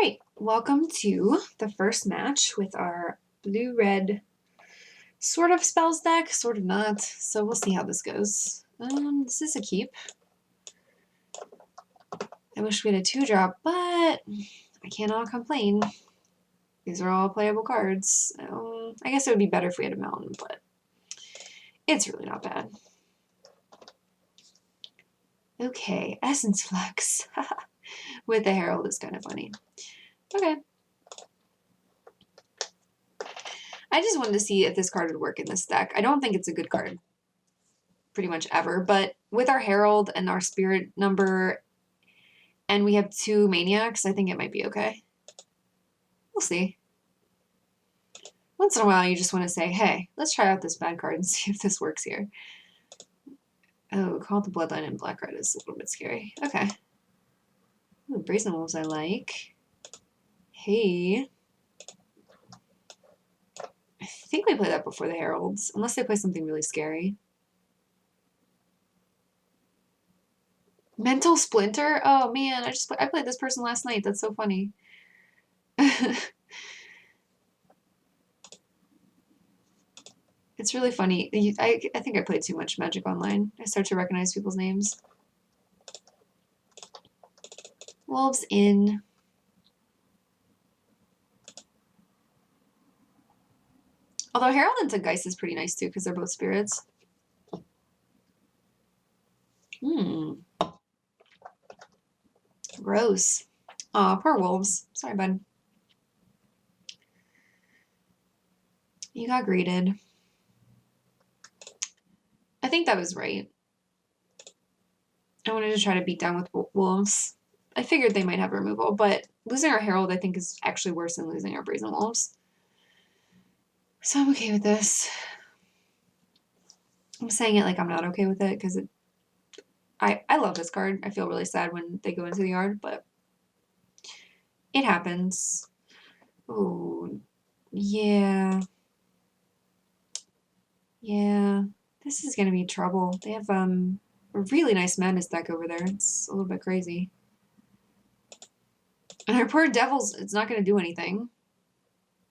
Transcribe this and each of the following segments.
Alright, welcome to the first match with our blue-red sort of spells deck, sort of not, so we'll see how this goes. This is a keep. I wish we had a 2-drop, but I cannot complain. These are all playable cards. I guess it would be better if we had a mountain, but it's really not bad. Okay, Essence Flux with the Herald is kind of funny. Okay. I just wanted to see if this card would work in this deck. I don't think it's a good card pretty much ever, but with our Herald and our Spirit number, and we have 2 Maniacs, I think it might be okay. We'll see. Once in a while, you just want to say, hey, let's try out this bad card and see if this works here. Oh, Call the Bloodline in black-red is a little bit scary. Okay. Ooh, Brazen Wolves I like. Hey. I think we played that before the Heralds, unless they play something really scary. Mental Splinter? Oh man, I played this person last night. That's so funny. It's really funny. I think I played too much Magic Online. I start to recognize people's names. Wolves in. Although Herald into Geist is pretty nice too, because they're both spirits. Gross. Aw, poor wolves. Sorry, bud. You got greeted. I think that was right. I wanted to try to beat down with wolves. I figured they might have removal, but losing our Herald I think is actually worse than losing our Brazen Wolves. So I'm okay with this. I'm saying it like I'm not okay with it because I love this card. I feel really sad when they go into the yard, but it happens. Oh, yeah. Yeah, this is going to be trouble. They have a really nice Madness deck over there. It's a little bit crazy. And our poor Devils, it's not going to do anything.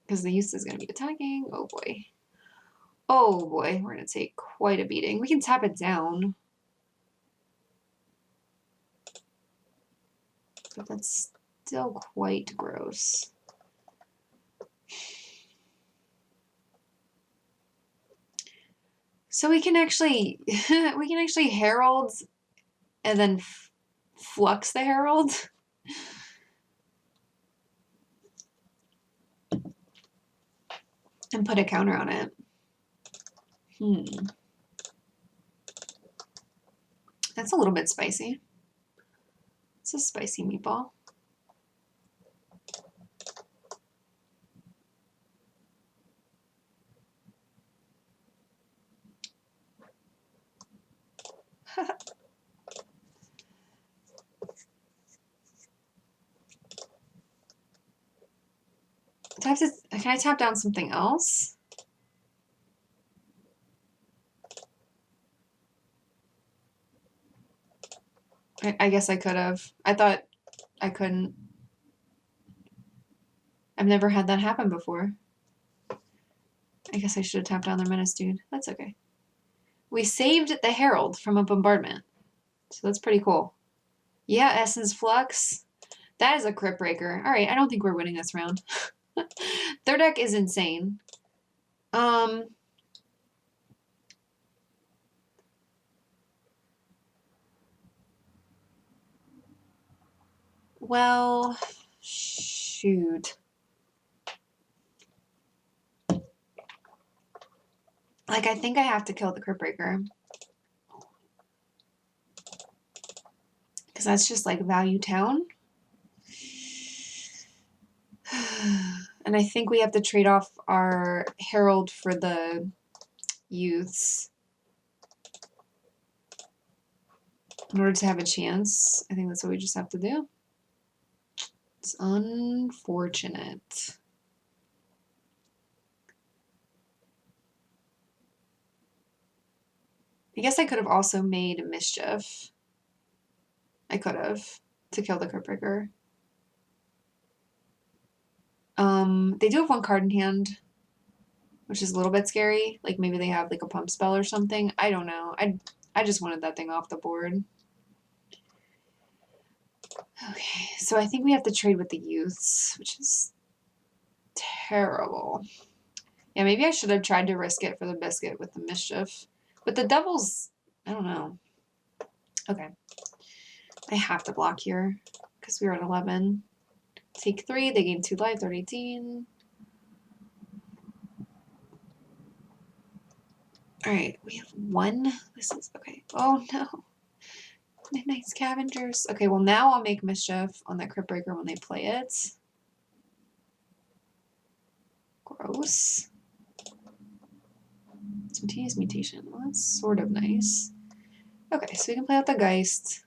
Because the use is going to be attacking. Oh boy. Oh boy, we're going to take quite a beating. We can tap it down. But that's still quite gross. So we can actually Herald and then Flux the Herald. And put a counter on it. That's a little bit spicy. It's a spicy meatball. Can I tap down something else? I guess I could have. I thought I couldn't. I've never had that happen before. I guess I should have tapped down their Menace Dude. That's okay. We saved the Herald from a bombardment. So that's pretty cool. Yeah, Essence Flux. That is a crypt breaker. Alright, I don't think we're winning this round. Their deck is insane. Well, shoot. Like, I think I have to kill the Crypt Breaker. Because that's just, like, value town. And I think we have to trade off our Herald for the youths. In order to have a chance. I think that's what we just have to do. It's unfortunate. I guess I could have also made Mischief. I could have, to kill the Crypt Breaker. They do have one card in hand, which is a little bit scary. Like maybe they have like a pump spell or something. I don't know. I just wanted that thing off the board. Okay, so I think we have to trade with the youths, which is terrible. Yeah, maybe I should have tried to risk it for the biscuit with the mischief. But the devils, I don't know. Okay. I have to block here because we were at 11. Take 3, they gain 2 life, they're at 18. Alright, we have 1. This is okay. Oh no. Midnight Scavengers. Okay, well now I'll make mischief on that Crypt Breaker when they play it. Gross. Spontaneous mutation. Well, that's sort of nice. Okay, so we can play out the Geist.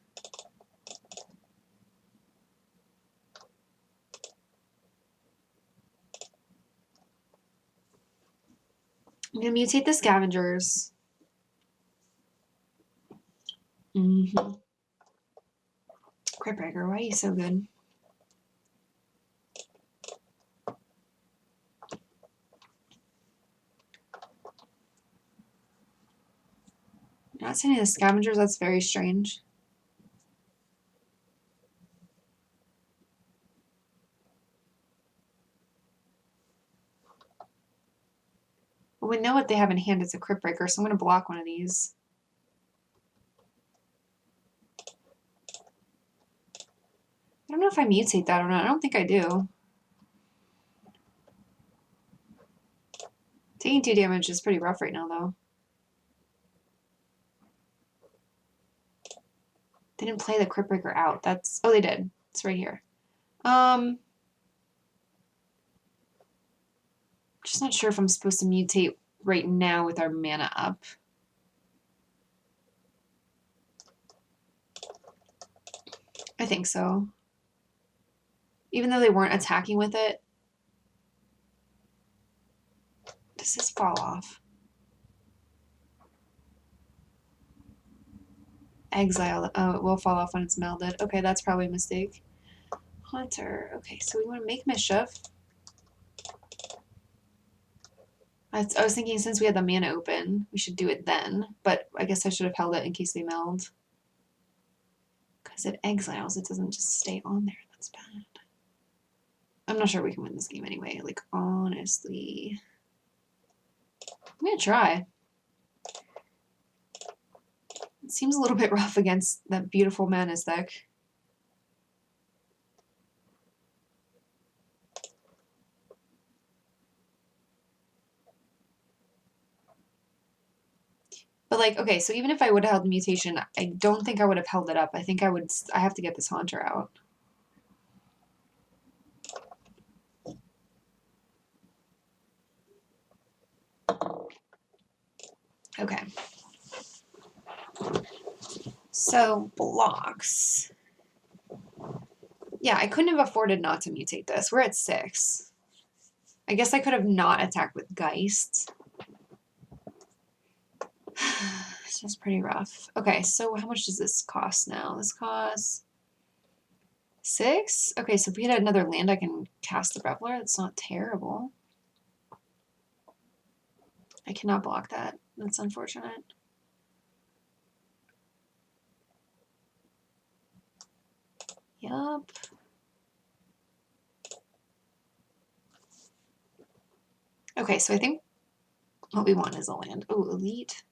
I'm gonna mutate the Scavengers. Crypt Breaker, why are you so good? You're not sending the Scavengers? That's very strange. Well, we know what they have in hand. It's a Crypt Breaker, so I'm going to block one of these. I don't know if I mutate that or not. I don't think I do. Taking 2 damage is pretty rough right now, though. They didn't play the Crypt Breaker out. That's... Oh, they did. It's right here. Just not sure if I'm supposed to mutate right now with our mana up. I think so. Even though they weren't attacking with it. Does this fall off? Exile. Oh, it will fall off when it's melded. Okay, that's probably a mistake. Hunter. Okay, so we want to make mischief. I was thinking since we had the mana open, we should do it then. But I guess I should have held it in case they meld. Because it exiles, it doesn't just stay on there. That's bad. I'm not sure we can win this game anyway. Like, honestly. I'm going to try. It seems a little bit rough against that beautiful Madness deck. But like, okay, so even if I would have held the mutation, I don't think I would have held it up. I think I have to get this Haunter out. Okay. So, blocks. Yeah, I couldn't have afforded not to mutate this. We're at 6. I guess I could have not attacked with Geist. It's just pretty rough. Okay, so how much does this cost now? This costs 6? Okay, so if we had another land, I can cast the Reveler. That's not terrible. I cannot block that. That's unfortunate. Yup. Okay, so I think what we want is a land. Oh, Elite.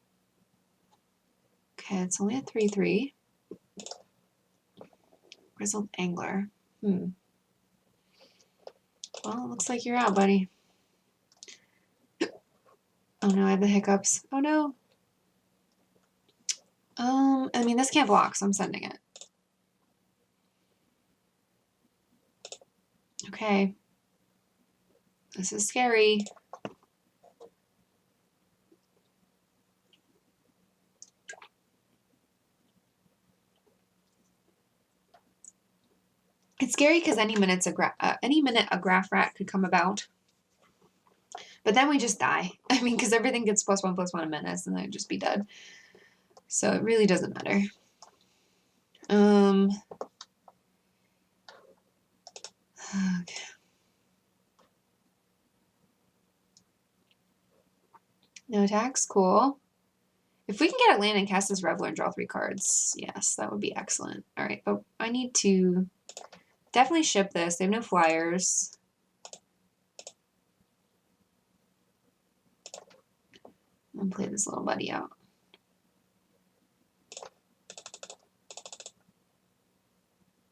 Okay, it's only a 3/3. Grizzled Angler. Well, it looks like you're out, buddy. Oh no, I have the hiccups. Oh no. I mean, this can't block, so I'm sending it. Okay. This is scary. It's scary because any minute a Graph Rat could come about. But then we just die. I mean, because everything gets +1/+1 a menace, and then I'd just be dead. So it really doesn't matter. Okay. No attacks, cool. If we can get a land and cast this Reveler and draw 3 cards, yes, that would be excellent. All right, but I need to definitely ship this. They have no flyers. I'm gonna play this little buddy out.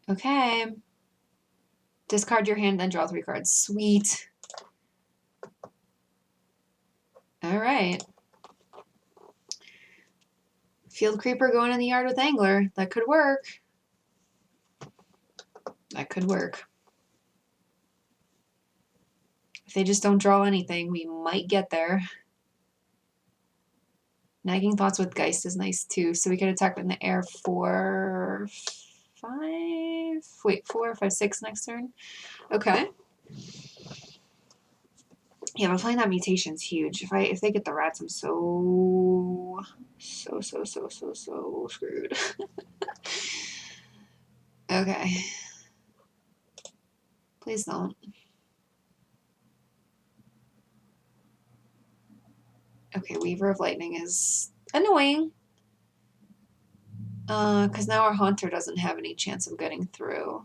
Okay. Discard your hand, then draw 3 cards. Sweet. All right. Field Creeper going in the yard with Angler. That could work. That could work. If they just don't draw anything, we might get there. Nagging Thoughts with Geist is nice too. So we could attack in the air for 5. Wait, 4, 5, 6 next turn. Okay. Yeah, but playing that mutation's huge. If they get the rats, I'm so screwed. Okay. Please don't. Okay, Weaver of Lightning is annoying. Because now our Haunter doesn't have any chance of getting through.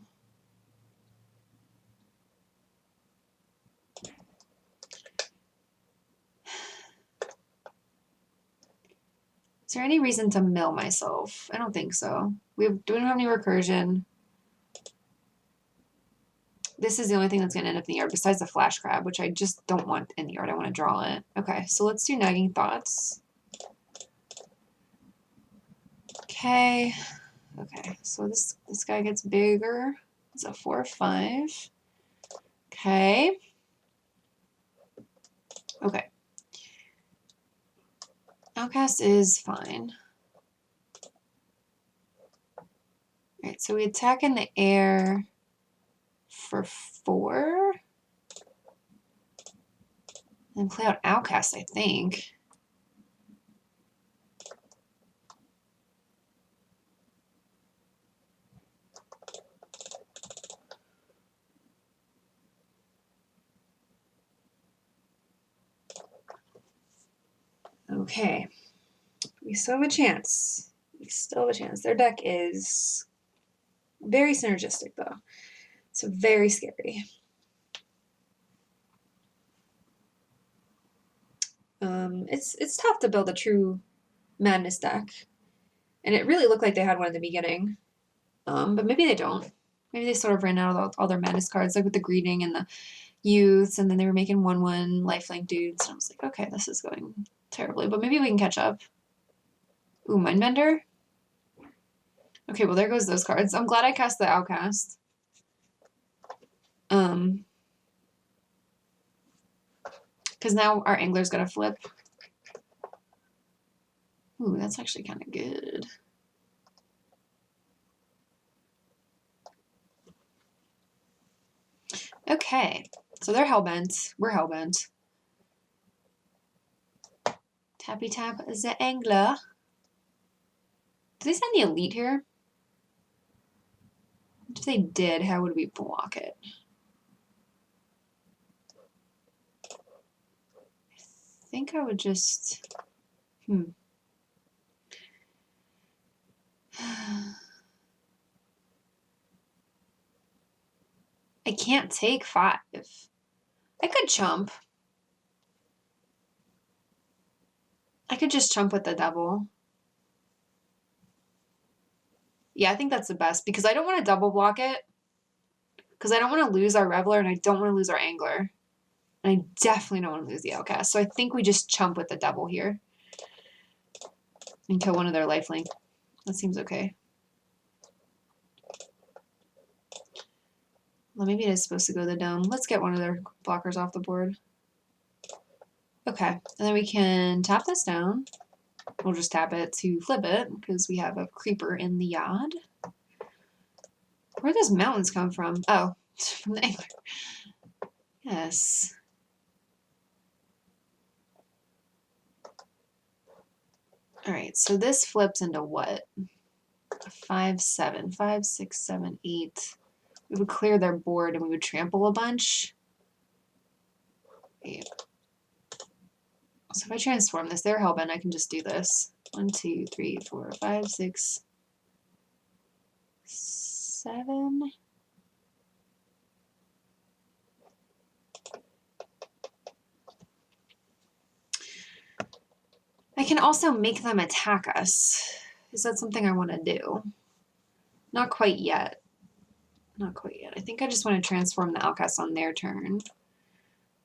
Is there any reason to mill myself? I don't think so. We don't have any recursion. This is the only thing that's going to end up in the yard besides the Flash Crab, which I just don't want in the yard. I want to draw it. Okay, so let's do Nagging Thoughts. Okay. Okay, so this guy gets bigger. It's a 4/5. Okay. Okay. Outcast is fine. Alright, so we attack in the air for 4. And play out Outcast, I think. Okay. We still have a chance. We still have a chance. Their deck is very synergistic, though. So very scary. It's tough to build a true madness deck. And it really looked like they had one at the beginning. But maybe they don't. Maybe they sort of ran out of all their madness cards, like with the greeting and the youths, and then they were making 1/1 lifelink dudes. And I was like, okay, this is going terribly, but maybe we can catch up. Ooh, Mindbender? Okay, well, there goes those cards. I'm glad I cast the Outcast. Because now our Angler's gonna flip. Ooh, that's actually kind of good. Okay, so they're hellbent. We're hellbent. Tappy tap the Angler. Did they send the Elite here? If they did, how would we block it? I think I would just... I can't take 5. I could chump. I could just chump with the double. Yeah, I think that's the best because I don't want to double block it. Because I don't want to lose our Reveler and I don't want to lose our Angler. And I definitely don't want to lose the Outcast. So I think we just chump with the double here. And kill one of their lifelink. That seems okay. Well, maybe it is supposed to go to the dome. Let's get one of their blockers off the board. Okay, and then we can tap this down. We'll just tap it to flip it because we have a creeper in the yard. Where does mountains come from? Oh, from the Angler. Yes. All right, so this flips into what? 5, 7, 5, 6, 7, 8. We would clear their board and we would trample a bunch. 8. So if I transform this, they're hellbent, I can just do this. 1, 2, 3, 4, 5, 6, 7. I can also make them attack us. Is that something I want to do? Not quite yet. Not quite yet. I think I just want to transform the Outcast on their turn.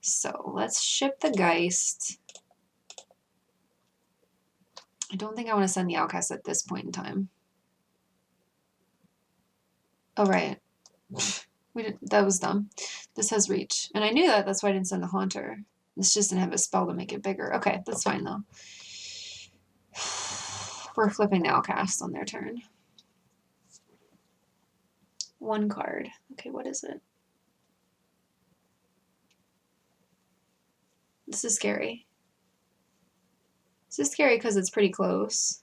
So let's ship the Geist. I don't think I want to send the Outcast at this point in time. Oh, right. That was dumb. This has reach. And I knew that. That's why I didn't send the Haunter. This just didn't have a spell to make it bigger. Okay, that's fine, though. We're flipping the Outcast on their turn. 1 card. Okay, what is it? This is scary. This is scary because it's pretty close.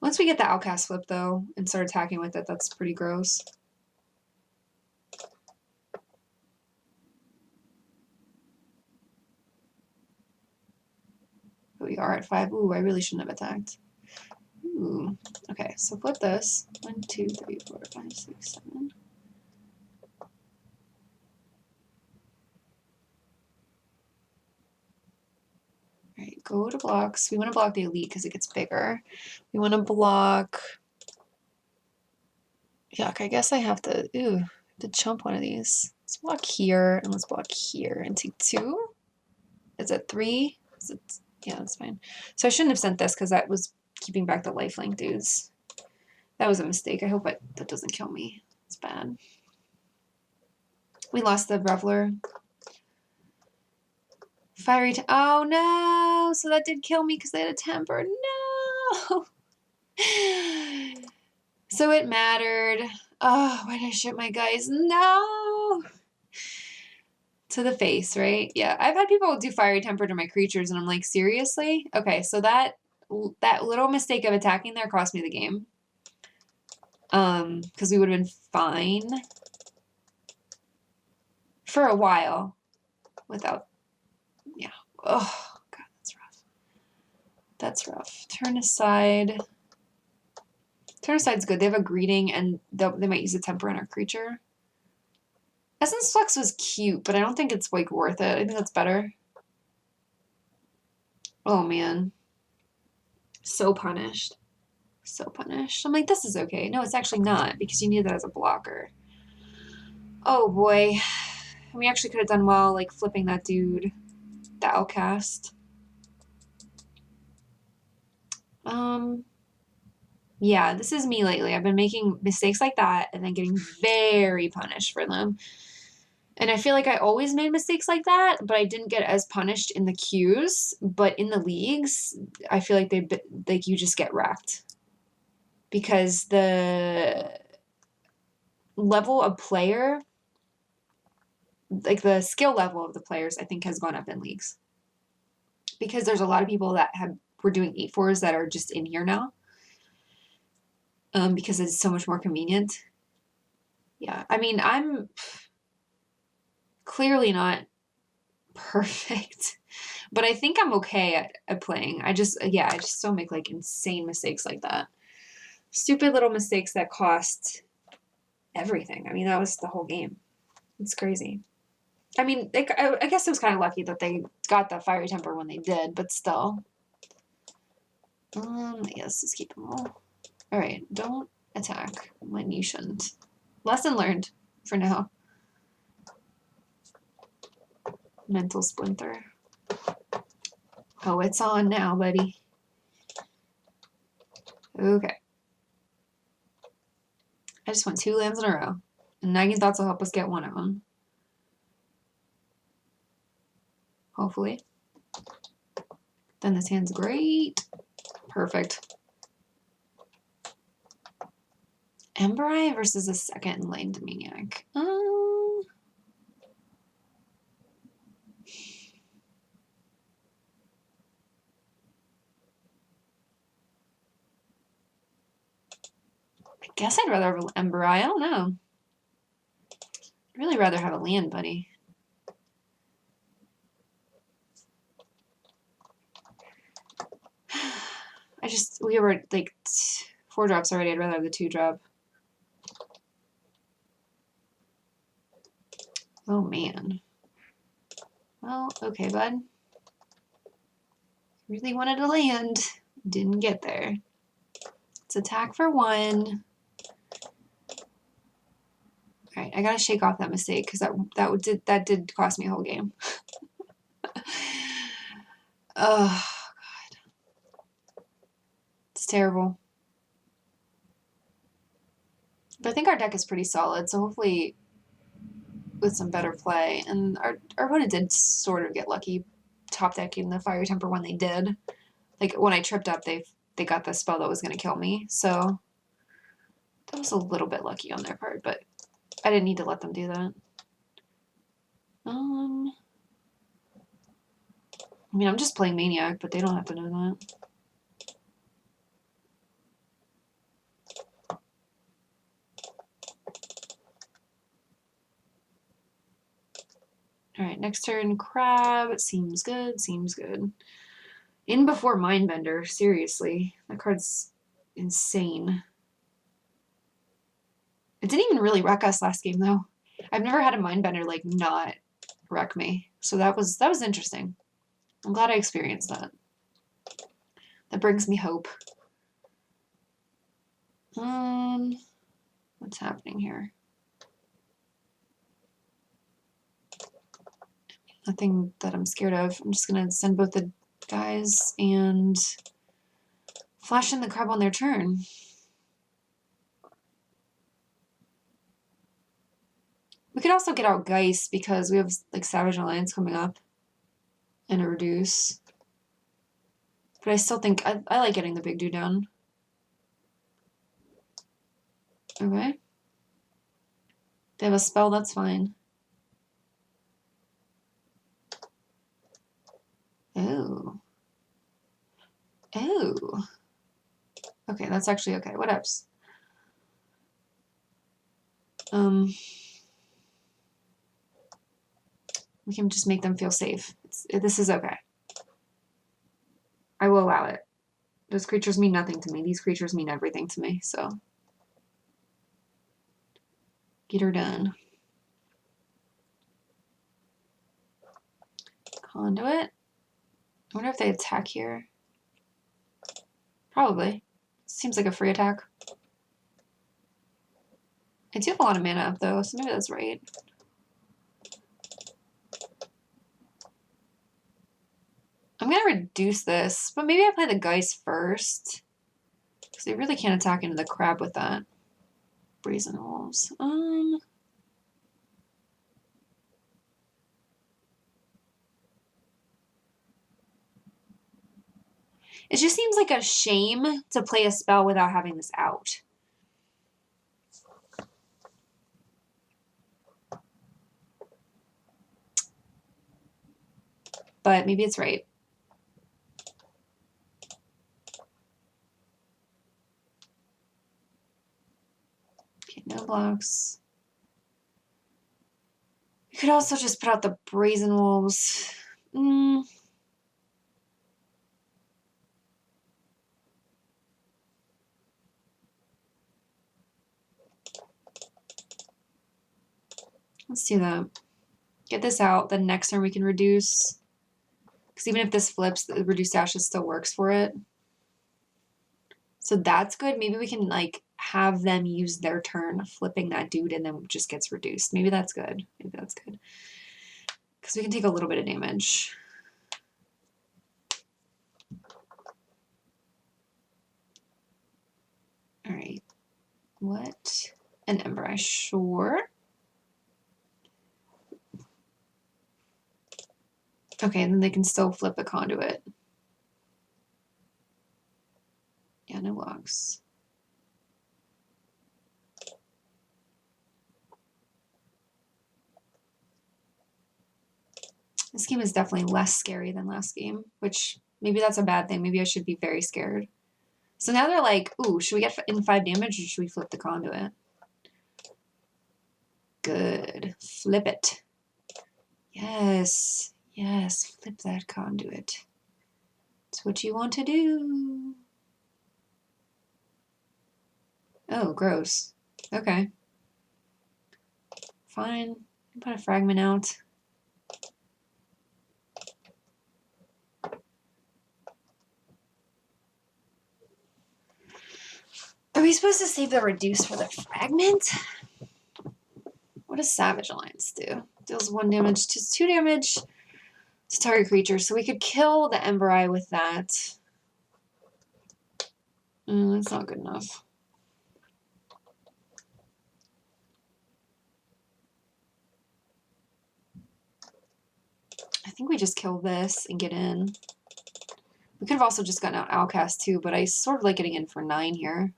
Once we get the Outcast flip, though, and start attacking with it, that's pretty gross. But we are at 5. Ooh, I really shouldn't have attacked. Ooh. Okay, so flip this. 1, 2, 3, 4, 5, 6, 7. Alright, go to blocks. We want to block the Elite because it gets bigger. We want to block... Yuck, I guess I have to... Ooh, to chump one of these. Let's block here, and let's block here. And take 2? Is it 3? Is it... Yeah, that's fine. So I shouldn't have sent this because that was keeping back the lifelink dudes. That was a mistake. I hope that doesn't kill me. It's bad. We lost the Reveler. Fiery... Oh, no! So that did kill me because they had a temper. No! So it mattered. Oh, why did I ship my guys? No! To the face, right? Yeah, I've had people do fiery temper to my creatures, and I'm like, seriously? Okay, so that little mistake of attacking there cost me the game. Because we would have been fine for a while without, yeah. Oh, God, that's rough. That's rough. Turn aside. Turn aside's good. They have a greeting, and they might use a temper on our creature. Essence Flux was cute, but I don't think it's, like, worth it. I think that's better. Oh, man. So punished. So punished. I'm like, this is okay. No, it's actually not, because you need that as a blocker. Oh, boy. We actually could have done well, like, flipping that dude. The Outcast. Yeah, this is me lately. I've been making mistakes like that and then getting very punished for them. And I feel like I always made mistakes like that, but I didn't get as punished in the queues. But in the leagues, I feel like you just get wrecked. Because the level of player, like the skill level of the players, I think has gone up in leagues. Because there's a lot of people that were doing 8-4s that are just in here now. Because it's so much more convenient. Yeah, I mean, I'm clearly not perfect, but I think I'm okay at playing. I just don't make like insane mistakes like that. Stupid little mistakes that cost everything. I mean, that was the whole game. It's crazy. I mean, I guess it was kind of lucky that they got the fiery temper when they did, but still. Yes, let's keep them all. All right, don't attack when you shouldn't. Lesson learned for now. Mental splinter. Oh, it's on now, buddy. Okay. I just want 2 lands in a row. And Nagging Thoughts will help us get one of them. Hopefully. Then this hand's great. Perfect. Ember Eye versus a second Enlightened Maniac. I guess I'd rather have an Ember Eye. I don't know. I'd really rather have a land, buddy. we were like 4 drops already. I'd rather have the 2 drop. Oh man. Well, okay, bud. Really wanted to land. Didn't get there. Let's attack for 1. Alright, I gotta shake off that mistake because that did cost me a whole game. Oh god. It's terrible. But I think our deck is pretty solid, so hopefully with some better play. And our opponent did sort of get lucky top decking the Fiery Temper when they did. Like when I tripped up, they got the spell that was gonna kill me, so that was a little bit lucky on their part, but I didn't need to let them do that. I mean, I'm just playing Maniac, but they don't have to know that. Alright, next turn, Crab. Seems good, seems good. In before Mindbender, seriously. That card's insane. It didn't even really wreck us last game, though. I've never had a Mindbender, like, not wreck me. So that was interesting. I'm glad I experienced that. That brings me hope. What's happening here? Nothing that I'm scared of. I'm just gonna send both the guys and flash in the Crab on their turn. We could also get out Geist because we have like Savage Alliance coming up and a reduce. But I still think I like getting the big dude down. Okay. They have a spell, that's fine. Oh. Oh. Okay, that's actually okay. What else? We can just make them feel safe. This is okay. I will allow it. Those creatures mean nothing to me. These creatures mean everything to me, so. Get her done. Conduit. I wonder if they attack here. Probably. Seems like a free attack. I do have a lot of mana up though, so maybe that's right. I'm gonna reduce this, but maybe I play the Geist first. Because they really can't attack into the Crab with that. Brazen Wolves. It just seems like a shame to play a spell without having this out. But maybe it's right. Okay, no blocks. You could also just put out the Brazen Wolves. Let's do that. Get this out. The next turn we can reduce. Because even if this flips, the reduced ashes still works for it. So that's good. Maybe we can like have them use their turn flipping that dude and then it just gets reduced. Maybe that's good. Maybe that's good. Because we can take a little bit of damage. All right. What? An Ember Eye, sure. Okay, and then they can still flip a Conduit. Yeah, no blocks. This game is definitely less scary than last game, which maybe that's a bad thing. Maybe I should be very scared. So now they're like, ooh, should we get in 5 damage or should we flip the Conduit? Good. Flip it. Yes. Yes, flip that Conduit. It's what you want to do. Oh, gross. Okay. Fine. Put a fragment out. Are we supposed to save the reduce for the fragment? What does Savage Alliance do? Deals 1 damage to 2 damage to target creature. So we could kill the Ember Eye with that. That's not good enough. I think we just kill this and get in. We could have also just gotten out Outcast too, but I sort of like getting in for 9 here.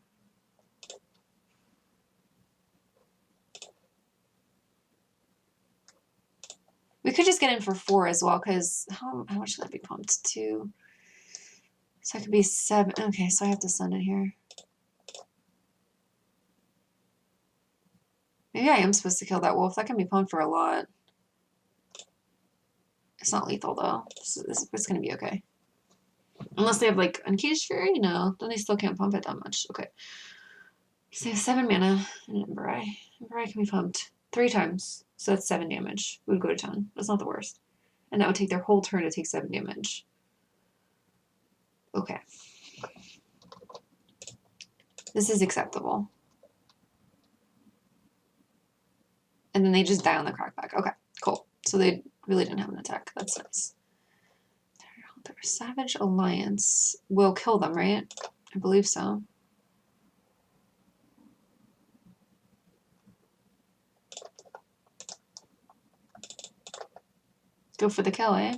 We could just get in for 4 as well, because how much should that be pumped to? So it could be 7. Okay, so I have to send it here. Maybe I am supposed to kill that wolf. That can be pumped for a lot. It's not lethal though. It's going to be okay. Unless they have like Uncaged Fury? No, then they still can't pump it that much. Okay. So they have 7 mana and Ember Eye. Ember Eye can be pumped 3 times. So that's 7 damage. We would go to 10. That's not the worst. And that would take their whole turn to take 7 damage. Okay. This is acceptable. And then they just die on the crackback. Okay, cool. So they really didn't have an attack. That's nice. Their Savage Alliance will kill them, right? I believe so. Let's go for the kill, eh?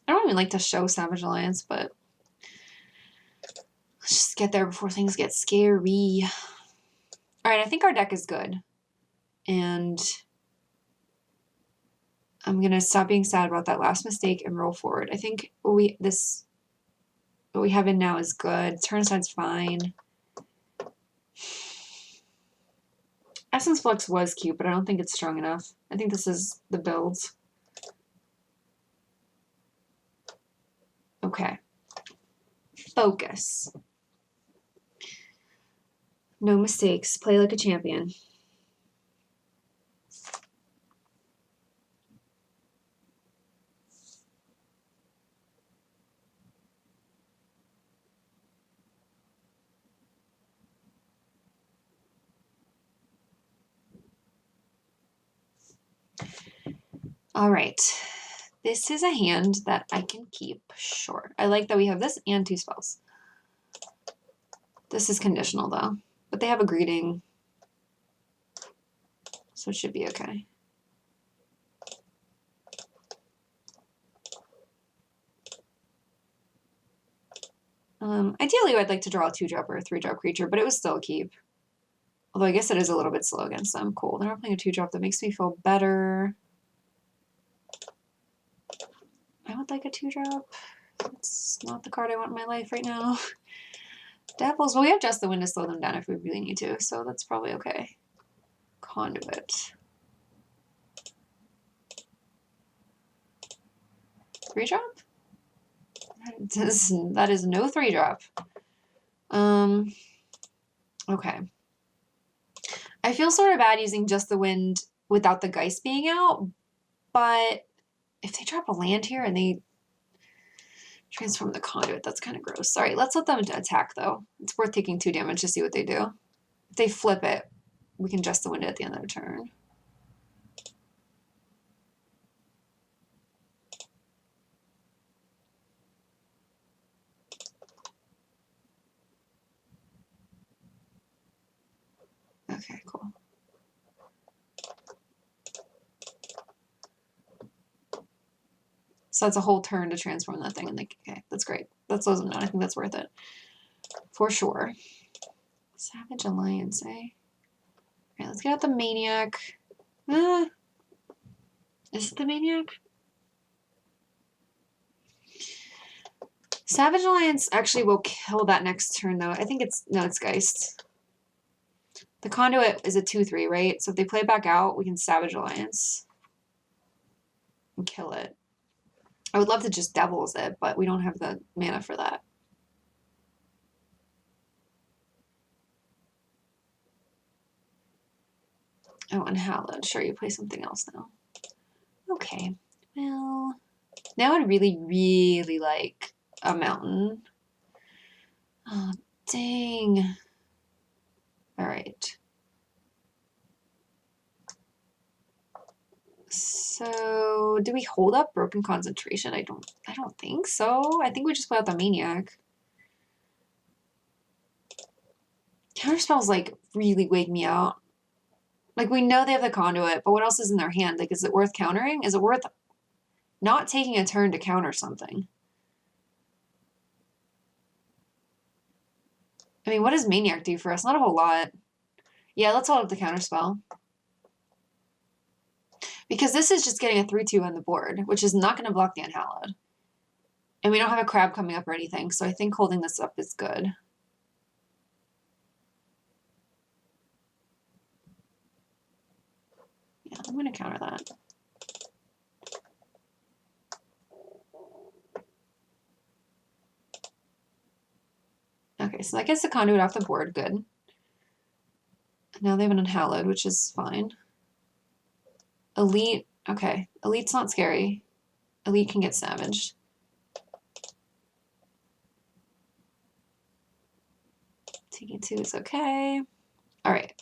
I don't even like to show Savage Alliance, but let's just get there before things get scary. All right, I think our deck is good. And I'm going to stop being sad about that last mistake and roll forward. I think what we have in now is good. Turnstide's fine. Essence Flux was cute, but I don't think it's strong enough. I think this is the builds. Okay. Focus. No mistakes. Play like a champion. All right. This is a hand that I can keep. Sure. I like that we have this and 2 spells. This is conditional though, but they have a greeting, so it should be okay. Ideally, I'd like to draw a 2-drop or a 3-drop creature, but it was still a keep. Although I guess it is a little bit slow against them. Cool. They're not playing a 2-drop. That makes me feel better. I would like a 2-drop. It's not the card I want in my life right now. Devils. Well, we have just the wind to slow them down if we really need to, so that's probably okay. Conduit. 3-drop? That is no 3-drop. Okay. I feel sort of bad using just the wind without the Geist being out, but if they drop a land here and they transform the conduit, that's kind of gross. Sorry, let's let them attack though. It's worth taking 2 damage to see what they do. If they flip it, we can just the wind at the end of the turn. Okay, cool. So that's a whole turn to transform that thing, and like, okay, that's great. That slows them down. I think that's worth it. For sure. Savage Alliance, eh? Alright, let's get out the Maniac. Is it the Maniac? Savage Alliance actually will kill that next turn, though. I think it's... No, it's Geist. The Conduit is a 2/3, right? So if they play it back out, we can Savage Alliance and kill it. I would love to just Devils it, but we don't have the mana for that. Oh, and Hallowed. Sure, you play something else now. Okay. Well, now I'd really, really like a mountain. Oh, dang. All right. So, do we hold up Broken Concentration? I don't think so. I think we just play out the Maniac. Counterspells, like, really wake me out. Like, we know they have the Conduit, but what else is in their hand? Like, is it worth countering? Is it worth not taking a turn to counter something? I mean, what does Maniac do for us? Not a whole lot. Yeah, let's hold up the Counterspell. Because this is just getting a 3/2 on the board, which is not going to block the Unhallowed. And we don't have a crab coming up or anything, so I think holding this up is good. Yeah, I'm going to counter that. Okay, so that gets the Conduit off the board. Good. Now they have an Unhallowed, which is fine. Elite. Okay. Elite's not scary. Elite can get savaged. Taking 2 is okay. All right.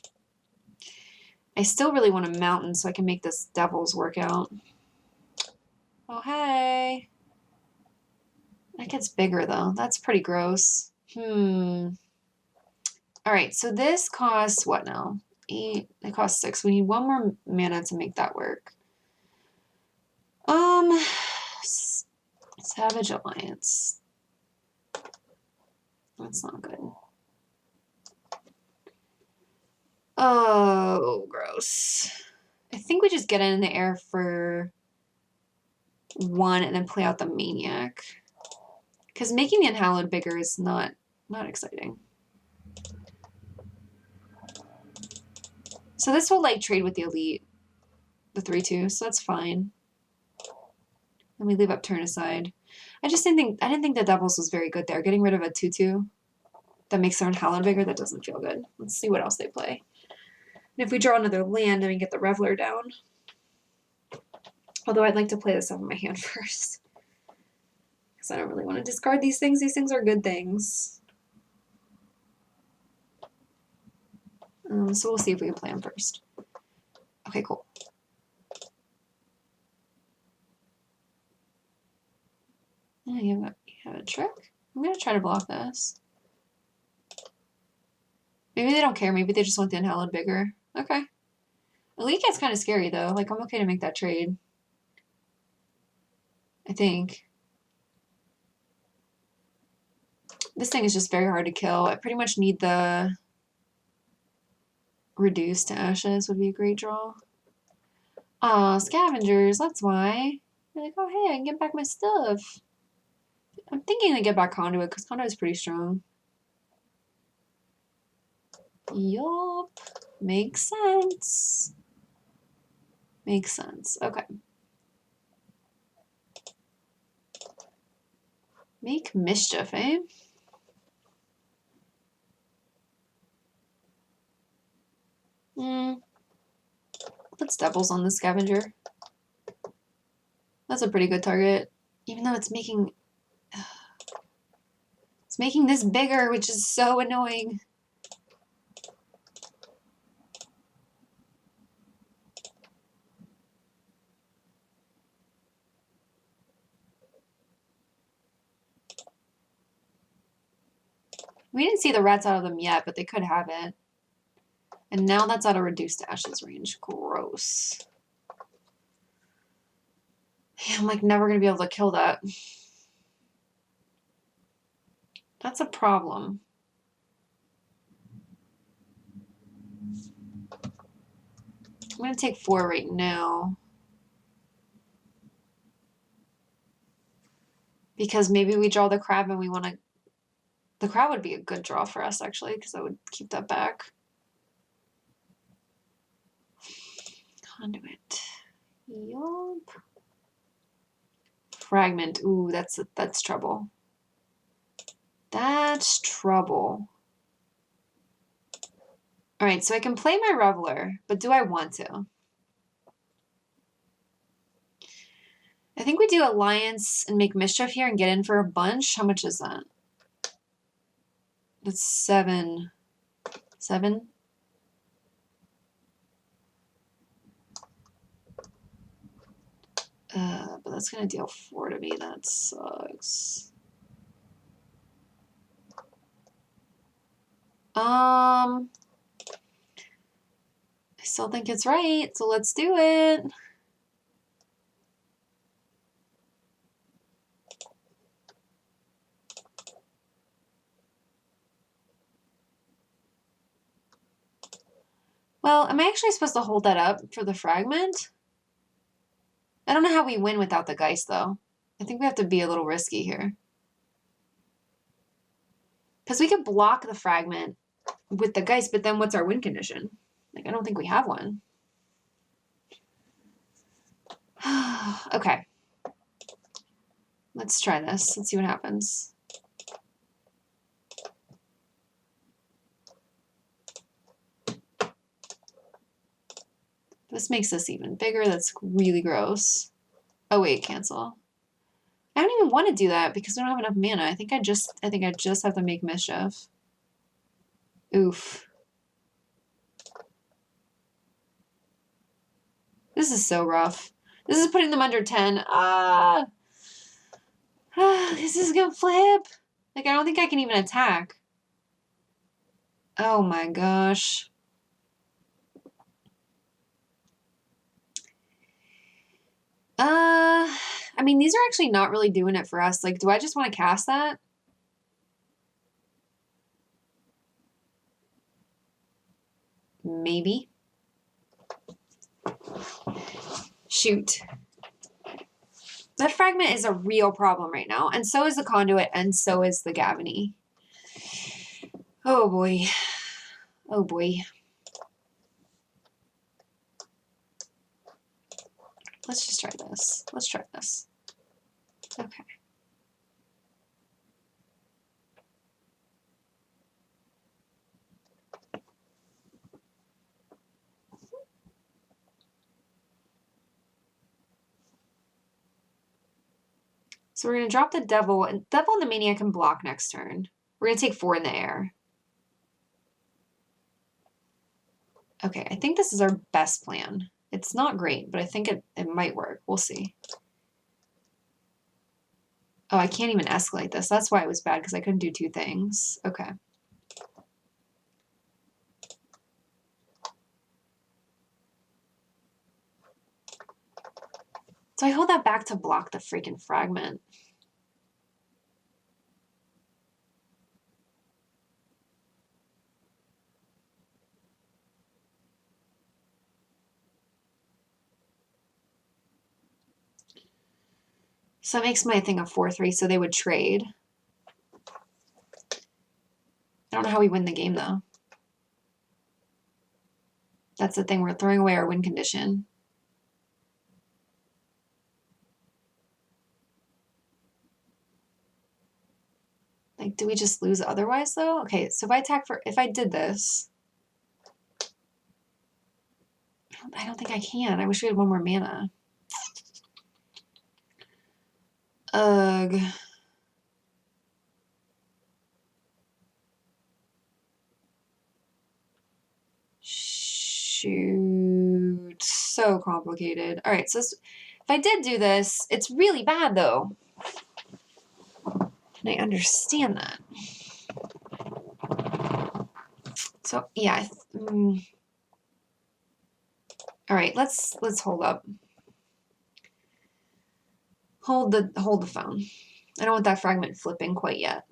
I still really want a mountain so I can make this Devil's work out. Oh, hey. That gets bigger, though. That's pretty gross. All right, so this costs what now? 8. It costs 6. We need 1 more mana to make that work. Savage Alliance. That's not good. Oh, gross. I think we just get it in the air for 1 and then play out the Maniac. Because making the Unhallowed bigger is not exciting. So this will like trade with the Elite, the 3/2, so that's fine. And we leave up turn aside. I didn't think the Devils was very good there. Getting rid of a 2/2 that makes their Unhallowed bigger, that doesn't feel good. Let's see what else they play. And if we draw another land, then we get the Reveler down. Although I'd like to play this out of my hand first. Because I don't really want to discard these things. These things are good things. So we'll see if we can play them first. Okay, cool. Oh, you have a trick? I'm going to try to block this. Maybe they don't care. Maybe they just want the Unhallowed bigger. Okay. Elite gets kind of scary, though. Like, I'm okay to make that trade. I think. This thing is just very hard to kill. I pretty much need the Reduce to Ashes would be a great draw. Aw, Scavengers, that's why. You're like, oh, hey, I can get back my stuff. I'm thinking to get back Conduit, because Conduit is pretty strong. Yup. Makes sense. Makes sense. Okay. Make mischief, eh? Puts Devils on the Scavenger. That's a pretty good target. Even though it's making this bigger, which is so annoying. We didn't see the rats out of them yet, but they could have it. And now that's out of Reduced to Ashes range. Gross. Yeah, I'm like never going to be able to kill that. That's a problem. I'm going to take 4 right now. Because maybe we draw the crab and we want to... The crab would be a good draw for us, actually, because I would keep that back. Conduit. Yup. Fragment. Ooh, that's trouble. That's trouble. All right, so I can play my Reveler, but do I want to? I think we do Alliance and make Mischief here and get in for a bunch. How much is that? That's 7. 7? But that's gonna deal 4 to me. That sucks. I still think it's right, so let's do it. Well, am I actually supposed to hold that up for the fragment? I don't know how we win without the Geist, though. I think we have to be a little risky here. Because we could block the fragment with the Geist, but then what's our win condition? Like, I don't think we have one. Okay. Let's try this. Let's see what happens. This makes this even bigger. That's really gross. Oh wait, cancel. I don't even want to do that because we don't have enough mana. I think I just have to make Mischief. Oof. This is so rough. This is putting them under 10. This is gonna flip. Like, I don't think I can even attack. Oh my gosh. I mean, these are actually not really doing it for us. Like, do I just want to cast that? Maybe. Shoot. That fragment is a real problem right now, and so is the conduit, and so is the Gavany. Oh boy. Oh boy. Let's just try this. Let's try this. Okay. So we're going to drop the Devil, and Devil and the Maniac can block next turn. We're going to take 4 in the air. Okay, I think this is our best plan. It's not great, but I think it might work. We'll see. Oh, I can't even escalate this. That's why it was bad, because I couldn't do 2 things. Okay. So I hold that back to block the freaking fragment. So that makes my thing a 4-3, so they would trade. I don't know how we win the game, though. That's the thing. We're throwing away our win condition. Like, do we just lose otherwise, though? Okay, so if I attack for... If I did this... I don't think I can. I wish we had 1 more mana. Ugh. Shoot. So complicated. All right, so if I did do this, it's really bad, though. And I understand that. So, yeah. All right, let's hold up. Hold the phone. I don't want that fragment flipping quite yet.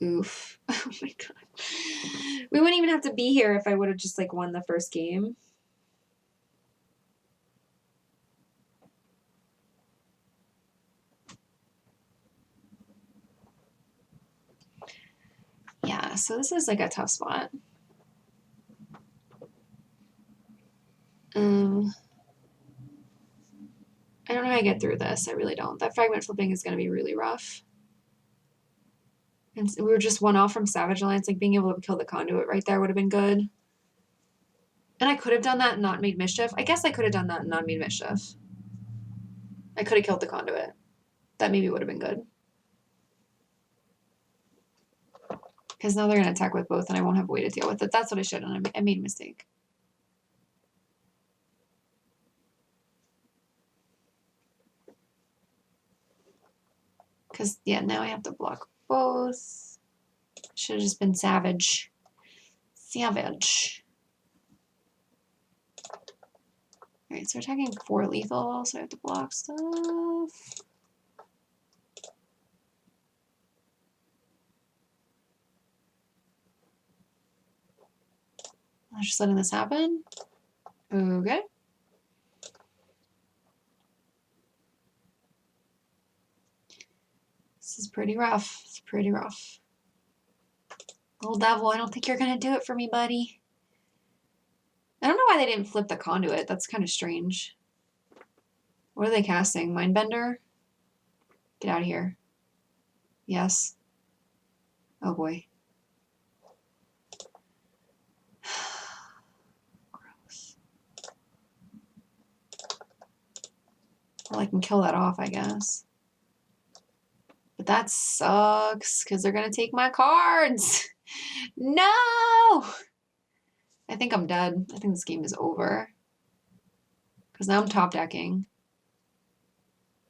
Oof. Oh my god. We wouldn't even have to be here if I would have just like won the first game. Yeah, so this is like a tough spot. I don't know how I get through this. I really don't. That fragment flipping is going to be really rough. And we were just one off from Savage Alliance. Like, being able to kill the conduit right there would have been good. And I could have done that and not made mischief. I guess I could have done that and not made mischief. I could have killed the conduit. That maybe would have been good. Because now they're going to attack with both and I won't have a way to deal with it. That's what I should have done. I made a mistake. Because, yeah, now I have to block both. Should have just been Savage. Savage. Alright, so we're attacking 4 lethal, so I have to block stuff. I'm just letting this happen. Okay. This is pretty rough. It's pretty rough. Little devil, I don't think you're gonna do it for me, buddy. I don't know why they didn't flip the conduit. That's kind of strange. What are they casting? Mindbender? Get out of here. Yes. Oh boy. Gross. Well, I can kill that off, I guess. But that sucks, because they're going to take my cards. No! I think I'm dead. I think this game is over. Because now I'm top decking.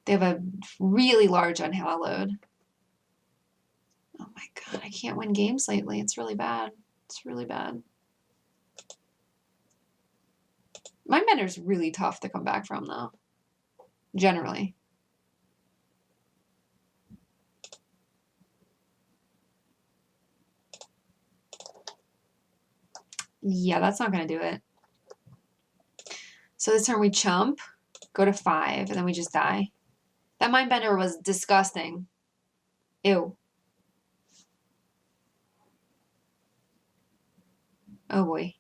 They have a really large Unhallowed. Oh my god, I can't win games lately. It's really bad. It's really bad. Mindbender's really tough to come back from, though. Generally. Yeah, that's not going to do it. So this turn we chump, go to 5, and then we just die. That Mindbender was disgusting. Ew. Oh boy.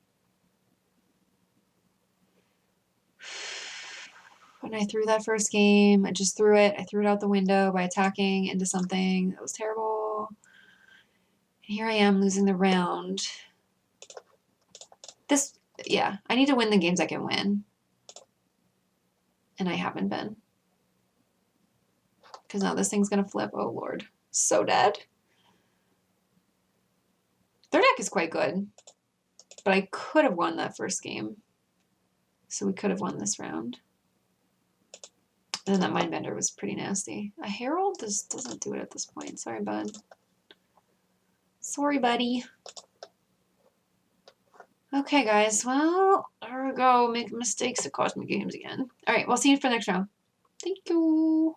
When I threw that first game, I just threw it. I threw it out the window by attacking into something. That was terrible. And here I am losing the round. This, yeah, I need to win the games I can win. And I haven't been. Because now this thing's going to flip. Oh, Lord. So dead. Their deck is quite good. But I could have won that first game. So we could have won this round. And then that Mindbender was pretty nasty. A Herald just doesn't do it at this point. Sorry, bud. Sorry, buddy. Okay, guys. Well, there we go. Make mistakes that cost me games again. All right, we'll see you for the next round. Thank you.